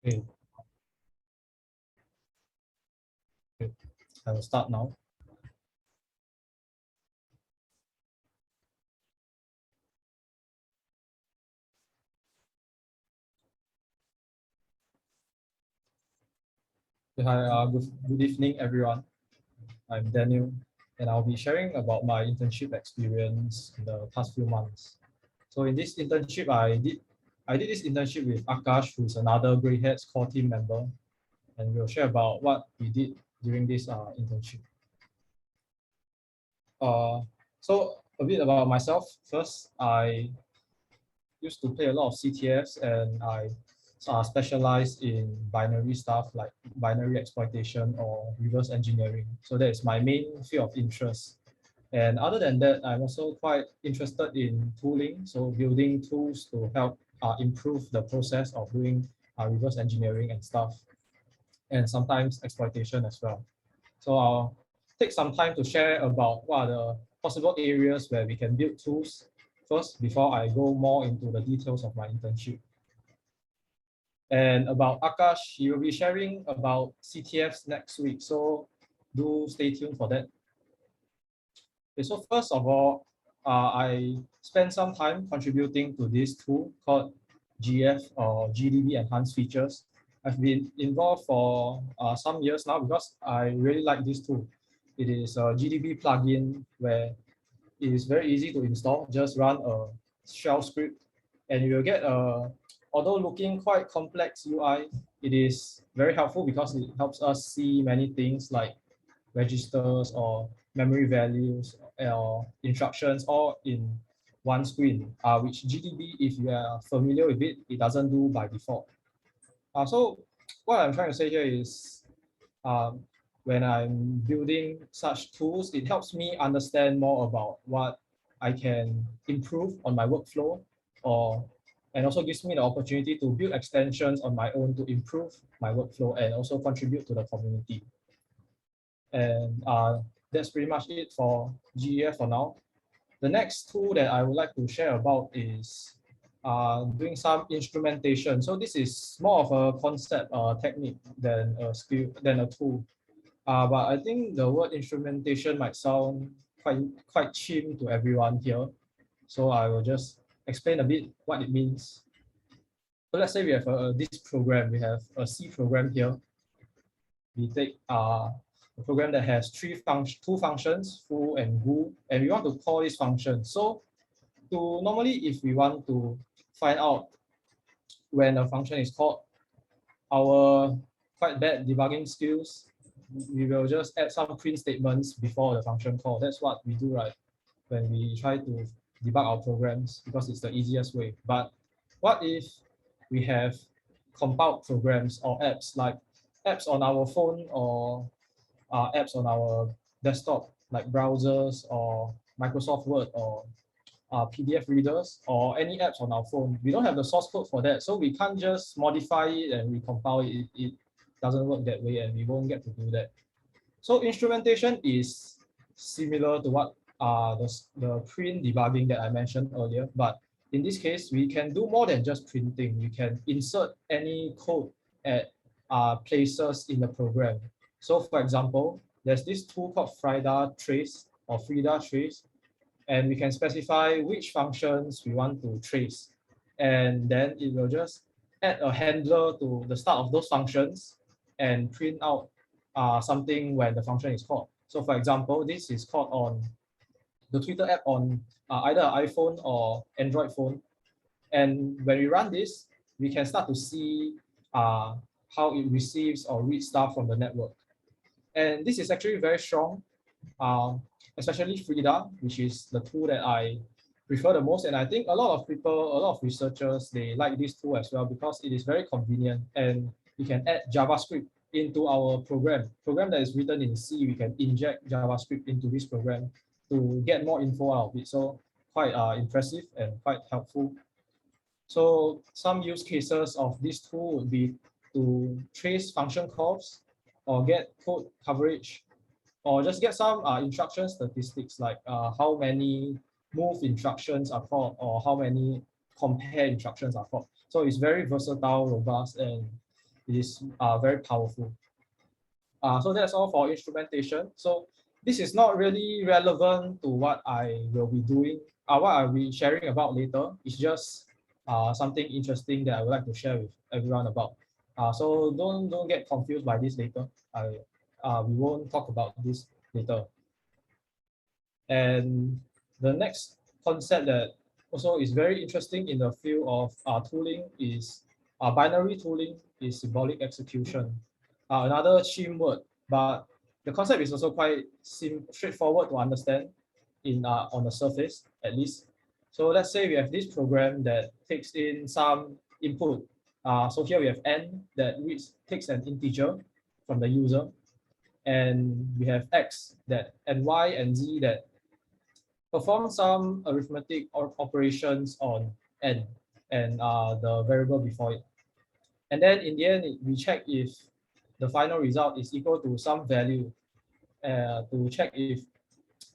Okay. Okay. I will start now. Hi, good evening, everyone. I'm Daniel, and I'll be sharing about my internship experience in the past few months. So in this internship, I did this internship with Akash, who's another Greyhats core team member, and we'll share about what we did during this internship. Uh, so a bit about myself. First, I used to play a lot of CTFs, and I specialize in binary stuff like binary exploitation or reverse engineering. So that is my main field of interest. And other than that, I'm also quite interested in tooling, so building tools to help improve the process of doing reverse engineering and stuff, and sometimes exploitation as well. So I'll take some time to share about what are the possible areas where we can build tools first before I go more into the details of my internship. And about Akash, he will be sharing about CTFs next week, so do stay tuned for that. Okay, so first of all, I spent some time contributing to this tool called GF or GDB Enhanced Features. I've been involved for some years now because I really like this tool. It is a GDB plugin where it is very easy to install. Just run a shell script and you will get a, although looking quite complex UI, it is very helpful because it helps us see many things like registers or memory values or instructions all in one screen, which GDB, if you are familiar with it, it doesn't do by default. So what I'm trying to say here is um, when I'm building such tools, it helps me understand more about what I can improve on my workflow, or and also gives me the opportunity to build extensions on my own to improve my workflow and also contribute to the community. And that's pretty much it for GEF for now. The next tool that I would like to share about is doing some instrumentation. So this is more of a concept technique than a skill, than a tool. But I think the word instrumentation might sound quite chim to everyone here. So I will just explain a bit what it means. So let's say we have this program, we have a C program here. We take a program that has two functions, foo and goo, and we want to call this function. So normally if we want to find out when a function is called, our quite bad debugging skills, we will just add some print statements before the function call. That's what we do, right? When we try to debug our programs, because it's the easiest way. But what if we have compiled programs or apps, like apps on our phone or apps on our desktop, like browsers or Microsoft Word or PDF readers or any apps on our phone? We don't have the source code for that, so we can't just modify it and recompile it. It doesn't work that way, and we won't get to do that. So instrumentation is similar to what the print debugging that I mentioned earlier, but in this case, we can do more than just printing. We can insert any code at places in the program. So for example, there's this tool called Frida trace or Frida trace, and we can specify which functions we want to trace. And then it will just add a handler to the start of those functions and print out something when the function is called. So for example, this is called on the Twitter app on either iPhone or Android phone. And when we run this, we can start to see how it receives or reads stuff from the network. And this is actually very strong, especially Frida, which is the tool that I prefer the most. And I think a lot of people, a lot of researchers, they like this tool as well because it is very convenient and we can add JavaScript into our program that is written in C. We can inject JavaScript into this program to get more info out of it. So quite impressive and quite helpful. So some use cases of this tool would be to trace function calls or get code coverage, or just get some instruction statistics, like how many move instructions are called or how many compare instructions are called. So it's very versatile, robust, and it is very powerful. So that's all for instrumentation. So this is not really relevant to what I will be doing, what I'll be sharing about later. It's just something interesting that I would like to share with everyone about. So don't get confused by this later. We won't talk about this later. And the next concept that also is very interesting in the field of tooling is binary tooling is symbolic execution. Another chim word, but the concept is also quite straightforward to understand on the surface at least. So let's say we have this program that takes in some input. So here we have n that takes an integer from the user, and we have x and y and z that perform some arithmetic operations on n and the variable before it. And then in the end, we check if the final result is equal to some value to check if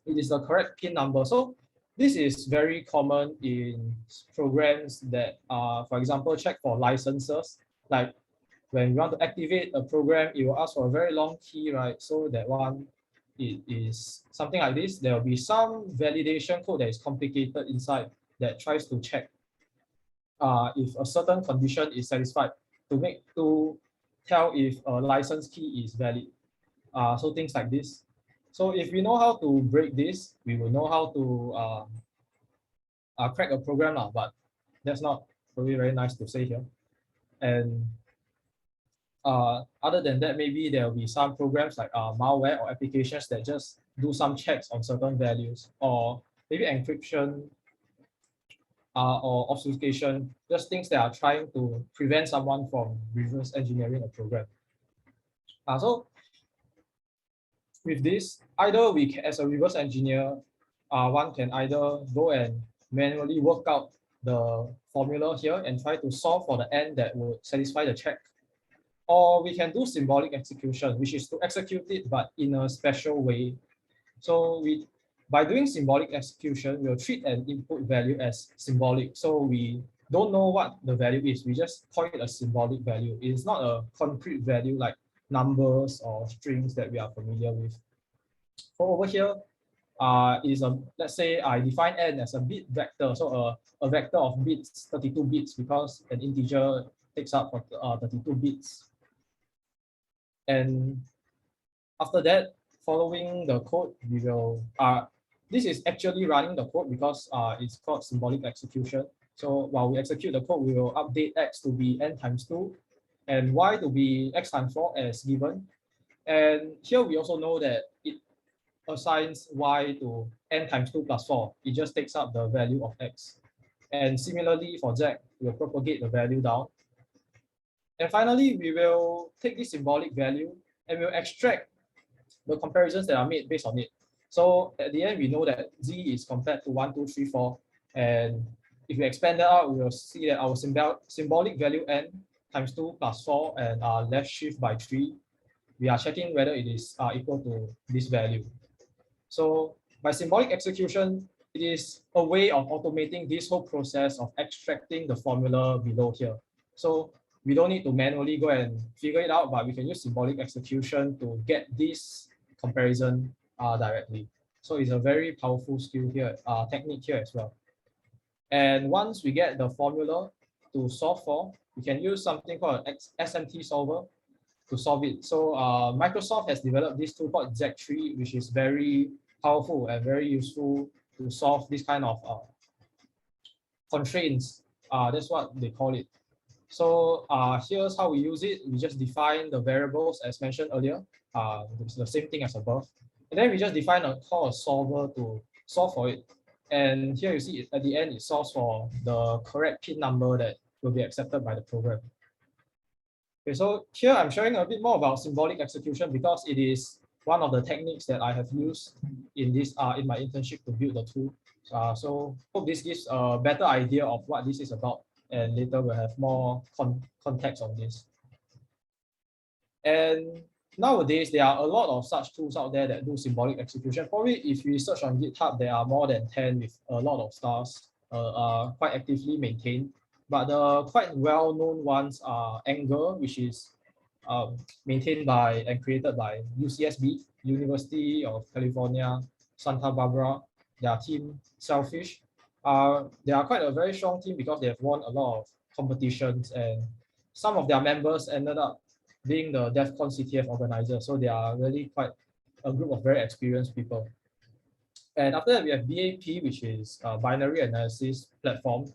it is the correct pin number. So this is very common in programs that, for example, check for licenses. Like when you want to activate a program, it will ask for a very long key, right? So that one, it is something like this. There will be some validation code that is complicated inside that tries to check if a certain condition is satisfied to tell if a license key is valid. So things like this. So if we know how to break this, we will know how to crack a program, but that's not really very nice to say here. And other than that, maybe there will be some programs like malware or applications that just do some checks on certain values, or maybe encryption or obfuscation, just things that are trying to prevent someone from reverse engineering a program. So with this, either we can, as a reverse engineer, one can either go and manually work out the formula here and try to solve for the n that would satisfy the check. Or we can do symbolic execution, which is to execute it, but in a special way. So by doing symbolic execution, we'll treat an input value as symbolic. So we don't know what the value is. We just call it a symbolic value. It's not a concrete value like numbers or strings that we are familiar with. So over here, let's say I define n as a bit vector. So a vector of bits, 32 bits, because an integer takes up 32 bits. And after that, following the code, we will, this is actually running the code because it's called symbolic execution. So while we execute the code, we will update x to be n times 2 and y to be x times 4 as given. And here we also know that it assigns y to n times 2 plus 4. It just takes up the value of x. And similarly for z, we'll propagate the value down. And finally, we will take this symbolic value and we'll extract the comparisons that are made based on it. So at the end, we know that z is compared to 1, 2, 3, 4. And if we expand that out, we will see that our symbolic value n times 2 plus 4 and left shift by 3. We are checking whether it is equal to this value. So by symbolic execution, it is a way of automating this whole process of extracting the formula below here. So we don't need to manually go and figure it out, but we can use symbolic execution to get this comparison directly. So it's a very powerful skill here, technique here as well. And once we get the formula to solve for, we can use something called an SMT solver to solve it. So Microsoft has developed this tool called Z3, which is very powerful and very useful to solve this kind of constraints. That's what they call it. So here's how we use it. We just define the variables as mentioned earlier. It's the same thing as above. And then we just define a solver to solve for it. And here you see at the end, it solves for the correct pin number that will be accepted by the program. Okay, so here I'm sharing a bit more about symbolic execution because it is one of the techniques that I have used in this in my internship to build the tool. So hope this gives a better idea of what this is about, and later we'll have more context on this. And nowadays, there are a lot of such tools out there that do symbolic execution. Probably if you search on GitHub, there are more than 10 with a lot of stars quite actively maintained. But the quite well-known ones are Anger, which is maintained by and created by UCSB, University of California, Santa Barbara. Their team, Selfish, they are quite a very strong team because they have won a lot of competitions, and some of their members ended up being the DEF CON CTF organizer. So they are really quite a group of very experienced people. And after that, we have BAP, which is a binary analysis platform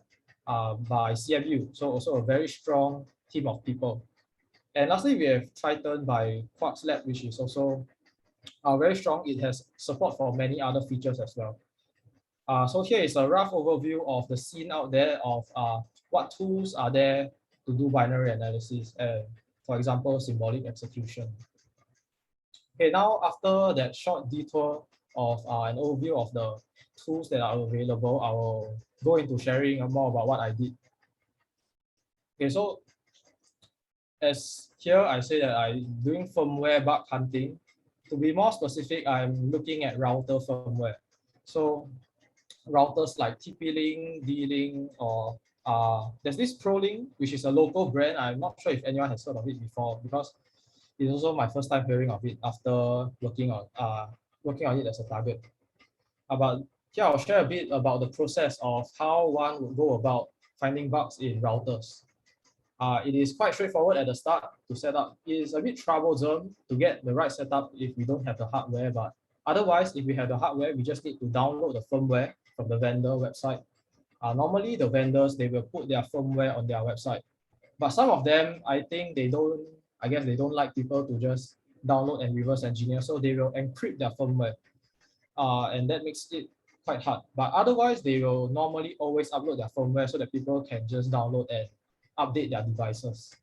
by CMU. So also a very strong team of people. And lastly, we have Triton by Quarks Lab, which is also very strong. It has support for many other features as well. So here is a rough overview of the scene out there of what tools are there to do binary analysis, and for example, symbolic execution. Okay, now after that short detour of an overview of the tools that are available, I will go into sharing more about what I did. Okay, so as here I say that I'm doing firmware bug hunting. To be more specific, I'm looking at router firmware. So routers like TP-Link, D-Link, or there's this ProLink, which is a local brand. I'm not sure if anyone has heard of it before because it's also my first time hearing of it after working on it as a target. But here I'll share a bit about the process of how one would go about finding bugs in routers. It is quite straightforward at the start to set up. It is a bit troublesome to get the right setup if we don't have the hardware, but otherwise, if we have the hardware, we just need to download the firmware from the vendor website. Normally, the vendors, they will put their firmware on their website, but some of them, I think they don't like people to just download and reverse engineer, so they will encrypt their firmware, and that makes it quite hard. But otherwise, they will normally always upload their firmware so that people can just download and update their devices.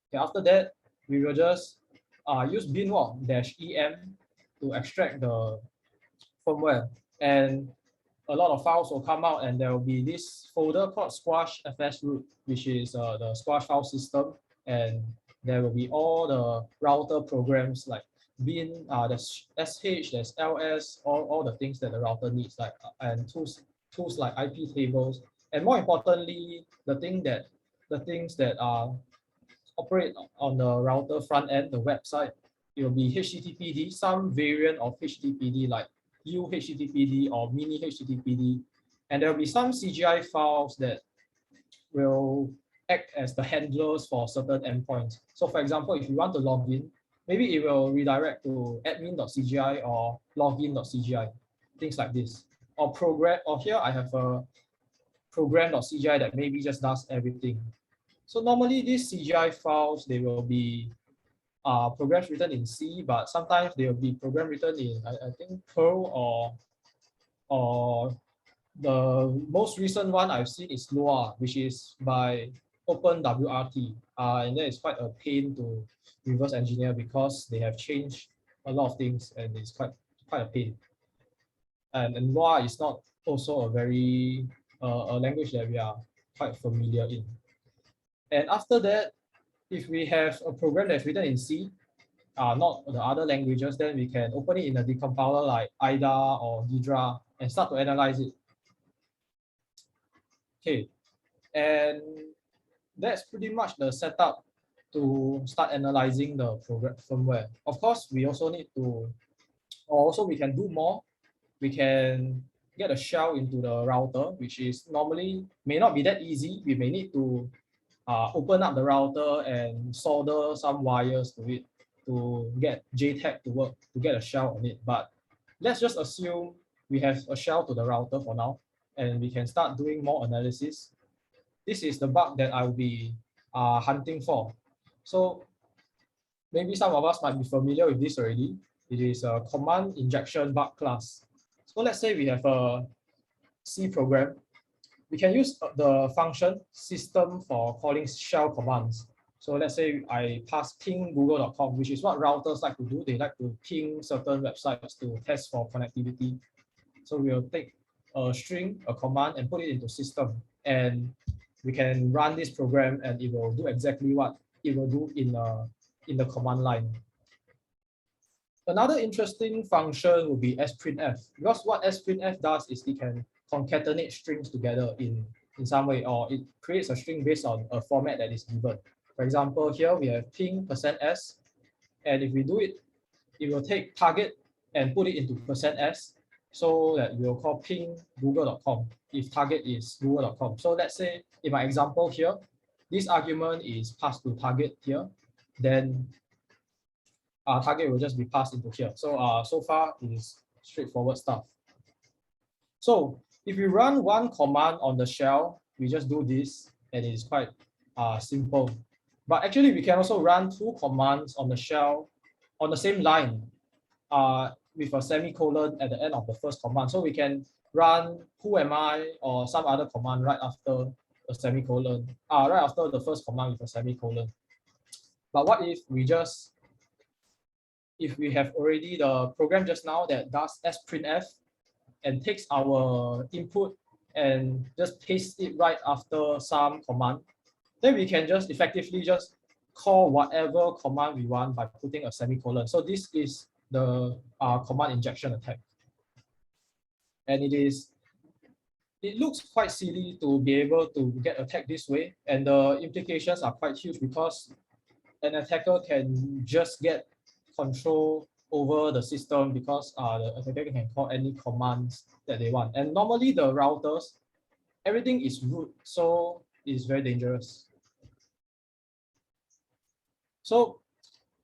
Okay, after that, we will just use binwalk-em to extract the firmware, and a lot of files will come out, and there will be this folder called squash fs root, which is the squash file system, and there will be all the router programs like bin, there's sh, there's ls, all the things that the router needs, like and tools like IP tables, and more importantly, the things that operate on the router front end, the website. It will be HTTPD, some variant of HTTPD like UHTTPD or mini HTTPD, and there will be some CGI files that will act as the handlers for certain endpoints. So for example, if you want to log in, maybe it will redirect to admin.cgi or login.cgi, things like this. Or program, or here I have a program.cgi that maybe just does everything. So normally these CGI files, they will be programs written in C, but sometimes they will be program written in I think Perl, or the most recent one I've seen is Lua, which is by OpenWRT, and that is quite a pain to reverse engineer because they have changed a lot of things, and it's quite a pain. And Lua is not also a very a language that we are quite familiar in. And after that, if we have a program that's written in C, not the other languages, then we can open it in a decompiler like IDA or Ghidra and start to analyze it. Okay, and that's pretty much the setup to start analyzing the program firmware. Of course, we also need to, also we can do more. We can get a shell into the router, which is normally may not be that easy. We may need to open up the router and solder some wires to it to get JTAG to work, to get a shell on it. But let's just assume we have a shell to the router for now, and we can start doing more analysis. This is the bug that I will be hunting for. So maybe some of us might be familiar with this already. It is a command injection bug class. So let's say we have a C program. We can use the function system for calling shell commands. So let's say I pass ping google.com, which is what routers like to do. They like to ping certain websites to test for connectivity. So we'll take a string, a command, and put it into system. And we can run this program, and it will do exactly what it will do in the command line. Another interesting function would be sprintf, because what sprintf does is it can concatenate strings together in some way, or it creates a string based on a format that is given. For example, here we have ping %s, and if we do it, it will take target and put it into %s, so that we will call ping google.com if target is google.com. So let's say in my example here, this argument is passed to target here, then target will just be passed into here. So so far it is straightforward stuff. So if we run one command on the shell, we just do this, and it is quite simple. But actually, we can also run two commands on the shell on the same line with a semicolon at the end of the first command. So we can run who am I or some other command right after a semicolon, right after the first command with a semicolon. But what if we have already the program just now that does sprintf and takes our input and just paste it right after some command, then we can just effectively just call whatever command we want by putting a semicolon. So this is the command injection attack. And it looks quite silly to be able to get attacked this way. And the implications are quite huge because an attacker can just get control over the system because the attacker can call any commands that they want. And normally the routers, everything is root, so it's very dangerous. So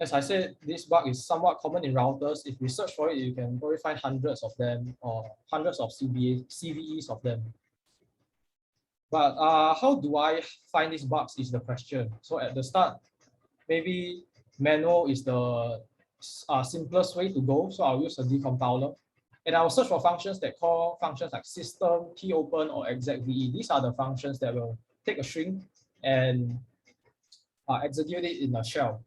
as I said, this bug is somewhat common in routers. If you search for it, you can probably find hundreds of them or hundreds of CVEs of them. But how do I find these bugs is the question. So at the start, maybe manual is the simplest way to go. So I'll use a decompiler. And I'll search for functions that call functions like system, topen, or execve. These are the functions that will take a string and execute it in a shell.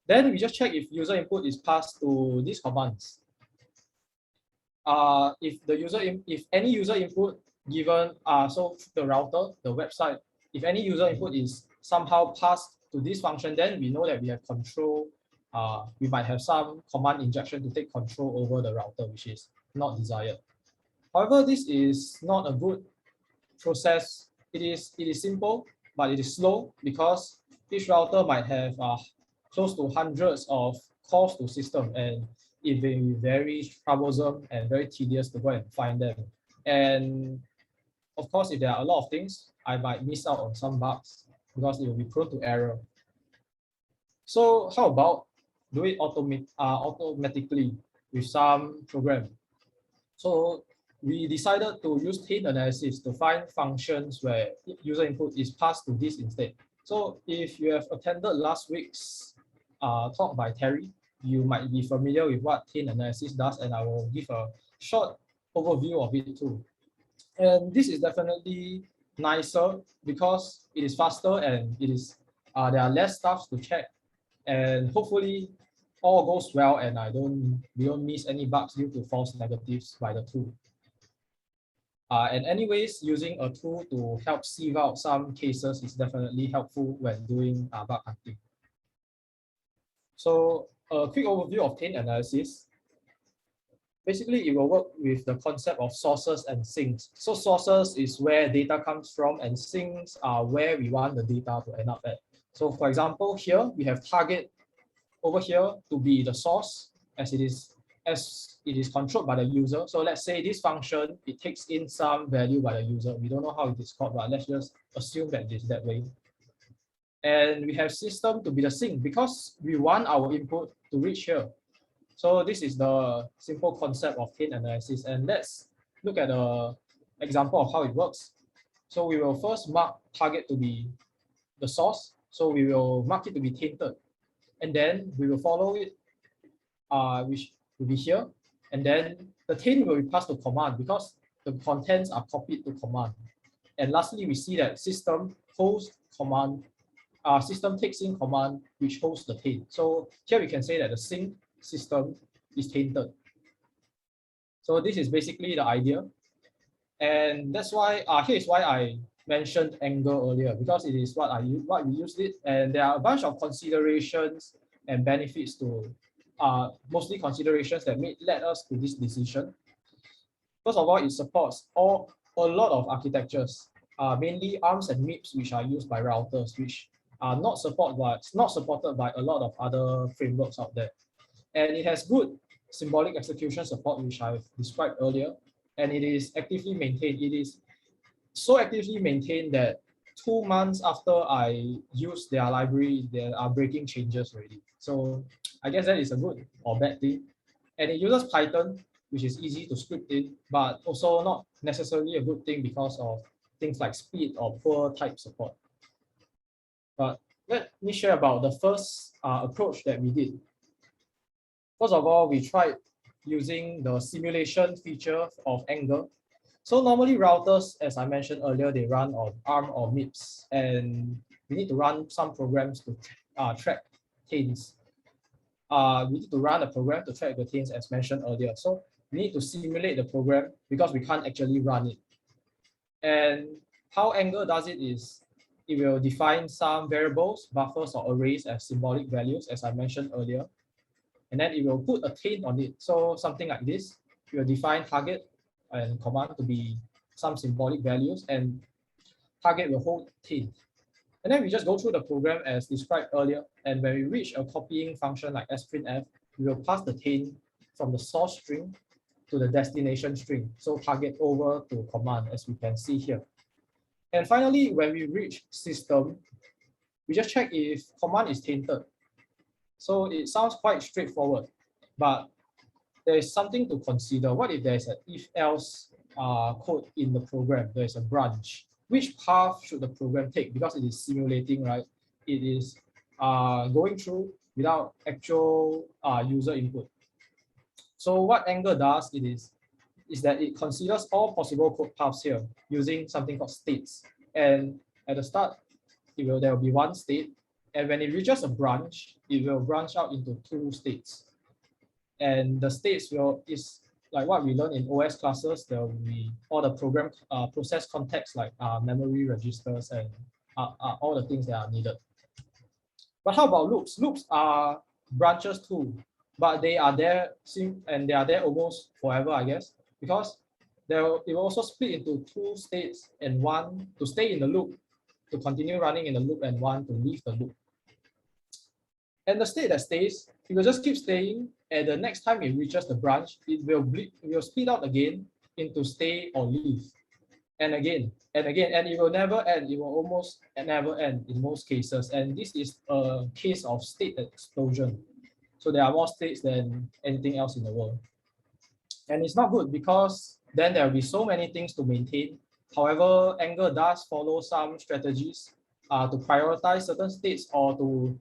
Then we just check if user input is passed to these commands. If any user input given, so the router, the website, if any user input is somehow passed to this function, then we know that we have control. We might have some command injection to take control over the router, which is not desired. However, this is not a good process. It is simple, but it is slow because each router might have close to hundreds of calls to system, and it will be very troublesome and very tedious to go and find them. And of course, if there are a lot of things, I might miss out on some bugs because it will be prone to error. So how about do it automatically with some program? So we decided to use taint analysis to find functions where user input is passed to this instead. So if you have attended last week's talk by Terry, you might be familiar with what taint analysis does, and I will give a short overview of it too. And this is definitely nicer because it is faster and it is there are less stuff to check, and hopefully all goes well and we don't miss any bugs due to false negatives by the tool. And anyways, using a tool to help sieve out some cases is definitely helpful when doing bug hunting. So a quick overview of taint analysis. Basically, it will work with the concept of sources and sinks. So sources is where data comes from, and sinks are where we want the data to end up at. So for example, here we have target over here to be the source as it is controlled by the user. So let's say this function, it takes in some value by the user. We don't know how it is called, but let's just assume that it is that way. And we have system to be the sink because we want our input to reach here. So this is the simple concept of taint analysis. And let's look at an example of how it works. So we will first mark target to be the source. So we will mark it to be tainted. And then we will follow it, which will be here. And then the taint will be passed to command because the contents are copied to command. And lastly, we see that system holds command, system takes in command, which holds the taint. So here we can say that the sink system is tainted. So this is basically the idea. And that's why, here is why I mentioned anger earlier, because it is what we used it. And there are a bunch of considerations and benefits to, mostly considerations that led us to this decision. First of all, it supports a lot of architectures, mainly ARMs and MIPS, which are used by routers, which are not supported by a lot of other frameworks out there. And it has good symbolic execution support, which I've described earlier, and it is actively maintained. It is so actively maintained that 2 months after I use their library, there are breaking changes already. So I guess that is a good or bad thing. And it uses Python, which is easy to script in, but also not necessarily a good thing because of things like speed or poor type support. But let me share about the first approach that we did. First of all, we tried using the simulation feature of Anger. So normally routers, as I mentioned earlier, they run on ARM or MIPS, and we need to run some programs to track taints. We need to run a program to track the taints as mentioned earlier. So we need to simulate the program because we can't actually run it. And how Anger does it is it will define some variables, buffers, or arrays as symbolic values, as I mentioned earlier. And then it will put a taint on it. So something like this, it will define target and command to be some symbolic values, and target will hold taint. And then we just go through the program as described earlier. And when we reach a copying function like sprintf, we will pass the taint from the source string to the destination string. So target over to command, as we can see here. And finally, when we reach system, we just check if command is tainted. So it sounds quite straightforward, but there is something to consider. What if there's an if-else code in the program? There's a branch. Which path should the program take? Because it is simulating, right? It is going through without actual user input. So what Anger does is that it considers all possible code paths here using something called states. And at the start, there will be one state. And when it reaches a branch, it will branch out into 2 states. And the states is like what we learn in OS classes. There will be all the program process context like memory registers and all the things that are needed. But how about loops? Loops are branches too, but they are there and they are there almost forever, I guess, because it will also split into 2 states, and one to stay in the loop, to continue running in the loop, and one to leave the loop. And the state that stays, it will just keep staying, and the next time it reaches the branch, it will split out again into stay or leave, and again, and again, and it will never end. It will almost never end in most cases. And this is a case of state explosion. So there are more states than anything else in the world. And it's not good because then there will be so many things to maintain. However, Anger does follow some strategies to prioritize certain states or to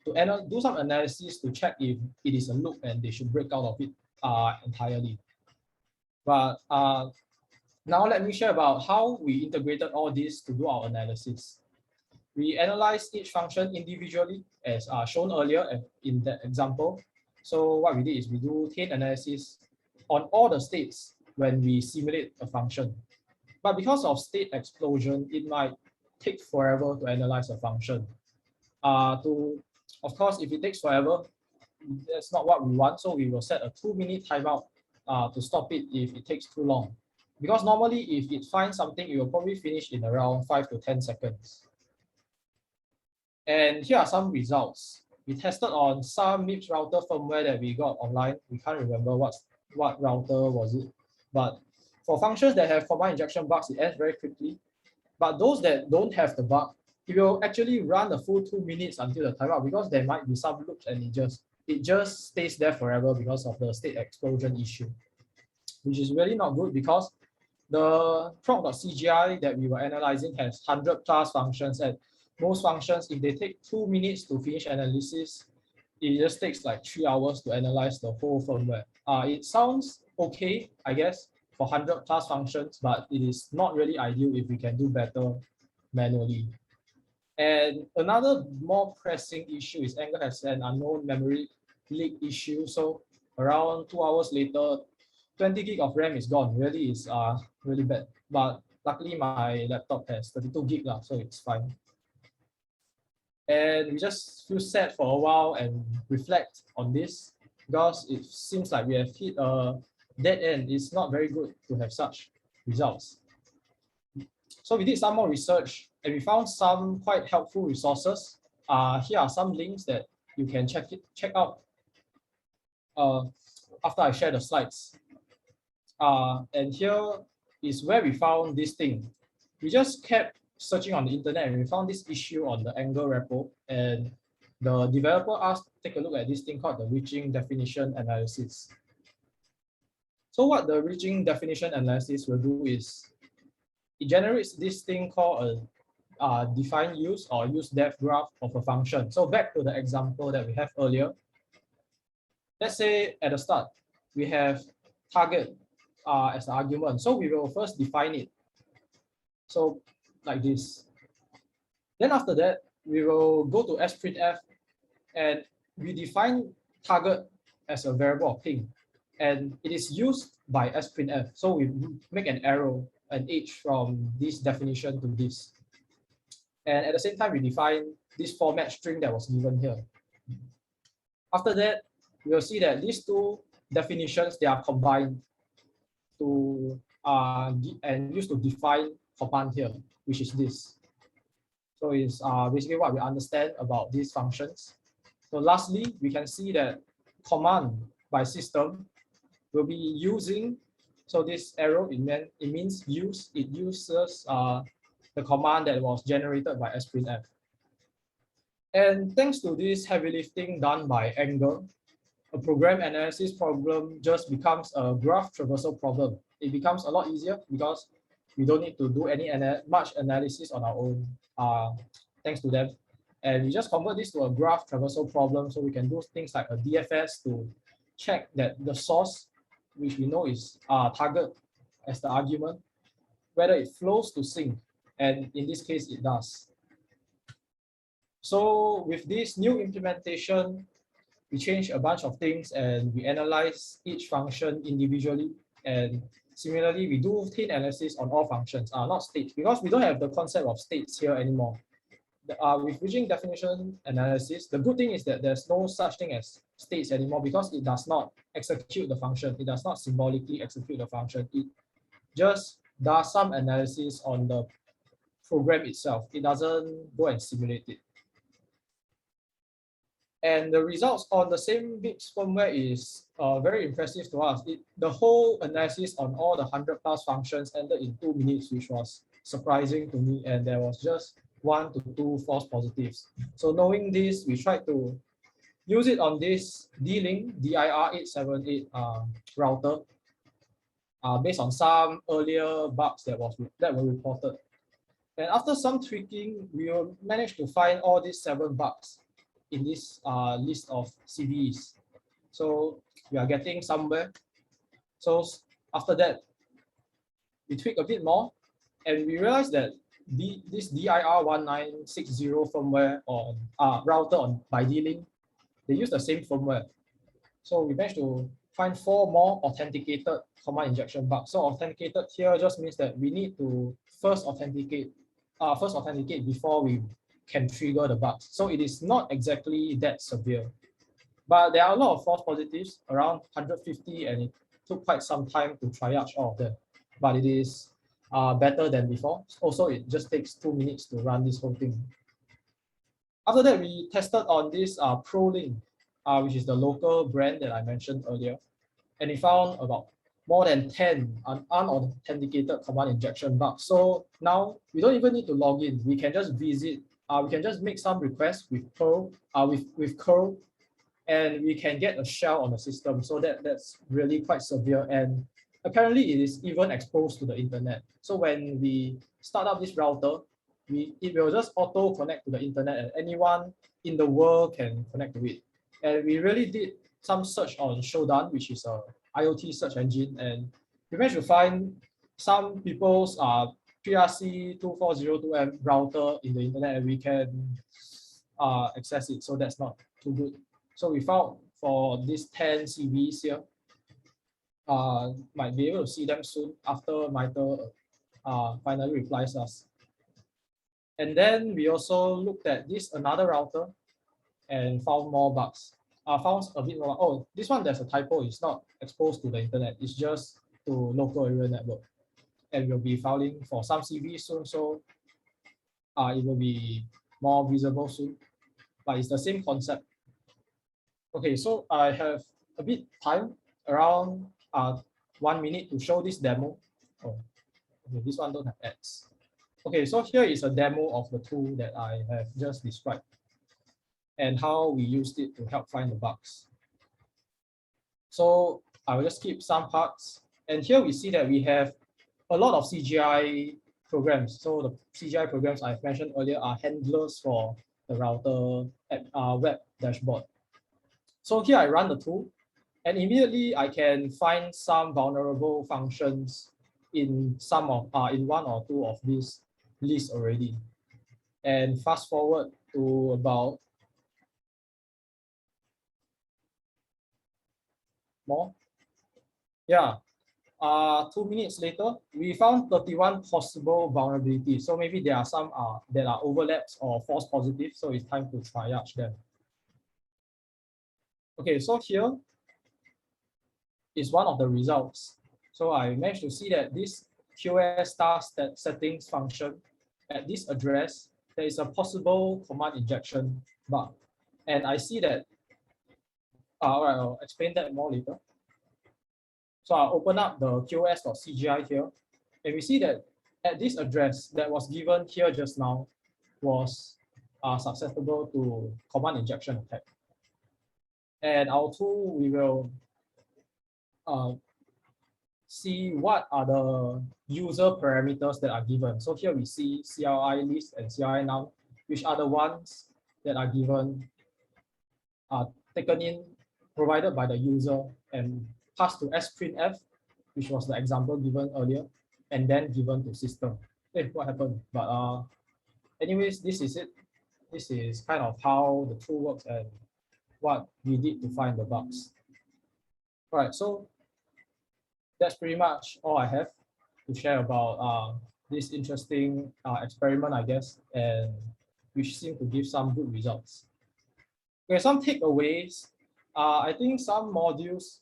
do some analysis to check if it is a loop and they should break out of it entirely. But now let me share about how we integrated all this to do our analysis. We analyzed each function individually as shown earlier in that example. So what we did is we do taint analysis on all the states when we simulate a function. But because of state explosion, it might take forever to analyze a function. Of course, if it takes forever, that's not what we want. So we will set a 2-minute timeout to stop it if it takes too long. Because normally, if it finds something, it will probably finish in around 5 to 10 seconds. And here are some results. We tested on some MIPS router firmware that we got online. We can't remember what router was it. But for functions that have command injection bugs, it ends very quickly. But those that don't have the bug, it will actually run the full 2 minutes until the timeout, because there might be some loops and it just stays there forever because of the state explosion issue, which is really not good because the proc.cgi that we were analyzing has 100+ functions, and most functions, if they take 2 minutes to finish analysis, it just takes like 3 hours to analyze the whole firmware. It sounds okay, I guess, for 100+ functions, but it is not really ideal if we can do better manually. And another more pressing issue is Anger has an unknown memory leak issue. So around 2 hours later, 20 gig of RAM is gone. Really is really bad. But luckily my laptop has 32 gig, so it's fine. And we just feel sad for a while and reflect on this, because it seems like we have hit a dead end. It's not very good to have such results. So we did some more research and we found some quite helpful resources. here are some links that you can check out after I share the slides. And here is where we found this thing. We just kept searching on the internet and we found this issue on the Angle repo, and the developer asked take a look at this thing called the reaching definition analysis. So what the reaching definition analysis will do is it generates this thing called a define use or use depth graph of a function. So back to the example that we have earlier. Let's say at the start, we have target as the argument. So we will first define it. So like this. Then after that, we will go to sprintf and we define target as a variable of ping. And it is used by sprintf. So we make an arrow, an edge from this definition to this. And at the same time, we define this format string that was given here. After that, we'll see that these two definitions, they are combined to and used to define command here, which is this. So it's basically what we understand about these functions. So lastly, we can see that command by system will be using, so this arrow, it means use, it uses the command that was generated by sprintf. And thanks to this heavy lifting done by Angle, a program analysis problem just becomes a graph traversal problem. It becomes a lot easier because we don't need to do much analysis on our own, thanks to them. And we just convert this to a graph traversal problem, so we can do things like a DFS to check that the source, which we know is target as the argument, whether it flows to sync. And in this case, it does. So with this new implementation, we change a bunch of things and we analyze each function individually. And similarly, we do Taint analysis on all functions, not states, because we don't have the concept of states here anymore. With reaching definition analysis, the good thing is that there's no such thing as states anymore because it does not execute the function. It does not symbolically execute the function. It just does some analysis on the program itself. It doesn't go and simulate it. And the results on the same bits firmware is very impressive to us. The whole analysis on all the 100+ functions ended in 2 minutes, which was surprising to me. And there was just 1 to 2 false positives. So knowing this, we tried to use it on this D-Link DIR878 router based on some earlier bugs that were reported. And after some tweaking, we managed to find all these 7 bugs in this list of CVEs. So we are getting somewhere. So after that, we tweak a bit more and we realized that this DIR1960 firmware on router by D-Link, they use the same firmware. So we managed to find 4 more authenticated command injection bugs. So authenticated here just means that we need to first authenticate before we can trigger the bugs. So it is not exactly that severe. But there are a lot of false positives, around 150, and it took quite some time to triage all of them. But it is better than before. Also, it just takes 2 minutes to run this whole thing. After that, we tested on this ProLink, which is the local brand that I mentioned earlier. And we found about more than 10 unauthenticated command injection bugs. So now we don't even need to log in. We can just visit, we can just make some requests with Perl, with curl, and we can get a shell on the system. So that's really quite severe. And apparently it is even exposed to the internet. So when we start up this router, it will just auto connect to the internet and anyone in the world can connect to it. And we really did some search on Shodan, which is a IoT search engine, and we managed to find some people's PRC2402M router in the internet and we can access it. So that's not too good. So we found for these 10 CVs here, might be able to see them soon after Mitre finally replies us. And then we also looked at this another router and found more bugs. Found a bit more. Oh, this one there's a typo. It's not exposed to the internet. It's just to local area network. And we'll be filing for some CVs soon, so it will be more visible soon. but it's the same concept. Okay, so I have a bit time, around 1 minute to show this demo. Oh, okay, this one don't have ads. Okay, so here is a demo of the tool that I have just described and how we used it to help find the bugs. So I will just skip some parts. And here we see that we have a lot of CGI programs. So the CGI programs I've mentioned earlier are handlers for the router web dashboard. So here I run the tool, and immediately I can find some vulnerable functions in in one or two of these lists already. And fast forward to about more. Yeah, 2 minutes later, we found 31 possible vulnerabilities. So maybe there are some that are overlaps or false positives. So it's time to triage them. Okay, so here is one of the results. So I managed to see that this QoS star settings function at this address, there is a possible command injection bug. And I see that, all right, I'll explain that more later. So I'll open up the QoS.cgi here, and we see that at this address that was given here just now was susceptible to command injection attack. And our tool, we will see what are the user parameters that are given. So here we see CLI list and CLI num, which are the ones that are given, taken in, provided by the user and passed to sprintf, which was the example given earlier, and then given to system. Hey, what happened? But anyways, this is it. This is kind of how the tool works and what we did to find the bugs. All right, so that's pretty much all I have to share about this interesting experiment, I guess, and which seemed to give some good results. Okay, some takeaways. I think some modules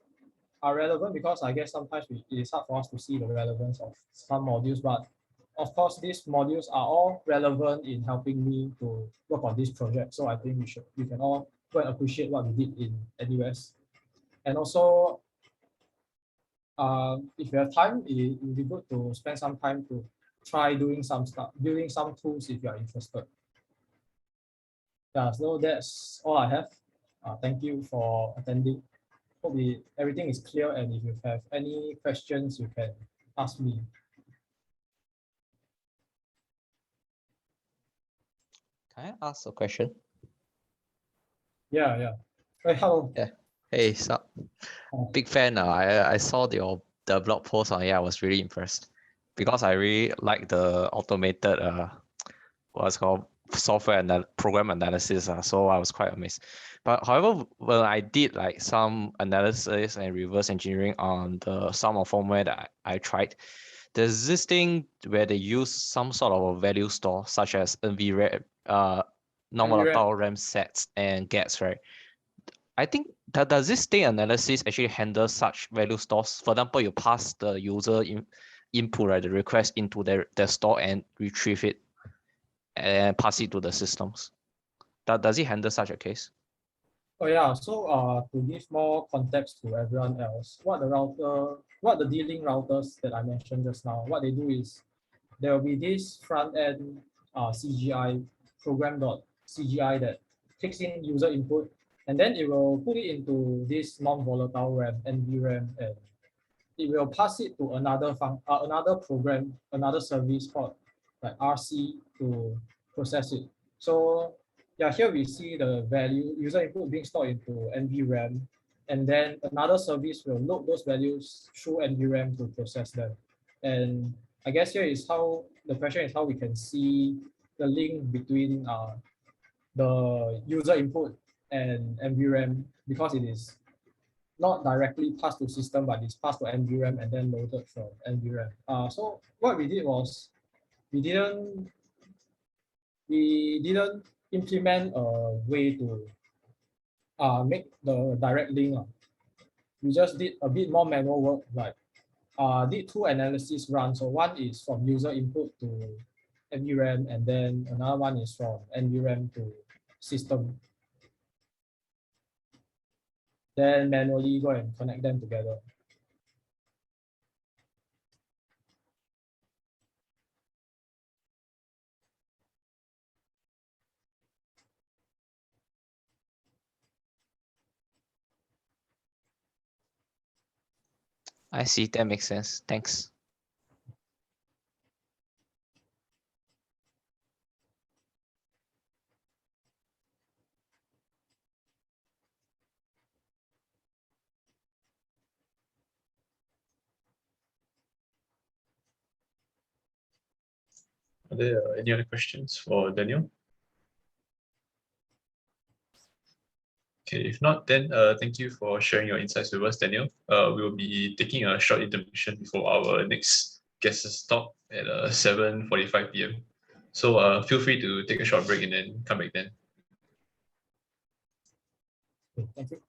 are relevant because I guess sometimes it is hard for us to see the relevance of some modules, but of course, these modules are all relevant in helping me to work on this project. So I think we can all go and appreciate what we did in NUS. And also, if you have time, it will be good to spend some time to try doing some stuff, building some tools if you are interested. Yeah, so that's all I have. Thank you for attending. Hope everything is clear, and if you have any questions, you can ask me. Can I ask a question? Yeah. Hey, hello. Yeah. Hey, sup? Big fan. I saw the blog post on it. I was really impressed because I really like the automated what's called software and program analysis. So I was quite amazed. But however, when I did like some analysis and reverse engineering on the some of firmware that I tried, there's this thing where they use some sort of a value store, such as NVRAM, non-volatile RAM sets and gets, right? I think that does this state analysis actually handle such value stores? For example, you pass the user input, right, the request into their store and retrieve it and pass it to the systems. Does it handle such a case? Oh yeah, so to give more context to everyone else, what the dealing routers that I mentioned just now, what they do is there will be this front end CGI program.cgi that takes in user input, and then it will put it into this non-volatile RAM, NVRAM, and it will pass it to another program, another service called like RC to process it. So yeah, here we see the value user input being stored into NVRAM, and then another service will load those values through NVRAM to process them. And I guess here is how the question is how we can see the link between the user input and NVRAM, because it is not directly passed to system, but it's passed to NVRAM and then loaded from NVRAM. So what we did was we didn't implement a way to make the direct link. We just did a bit more manual work, like did two analysis runs. So one is from user input to NVRAM, and then another one is from NVRAM to system. then manually go and connect them together. I see, that makes sense. Thanks. Are there any other questions for Daniel? Okay, if not, then thank you for sharing your insights with us, Daniel. We will be taking a short intermission before our next guest talk at 7:45 p.m. So feel free to take a short break and then come back then. Thank you.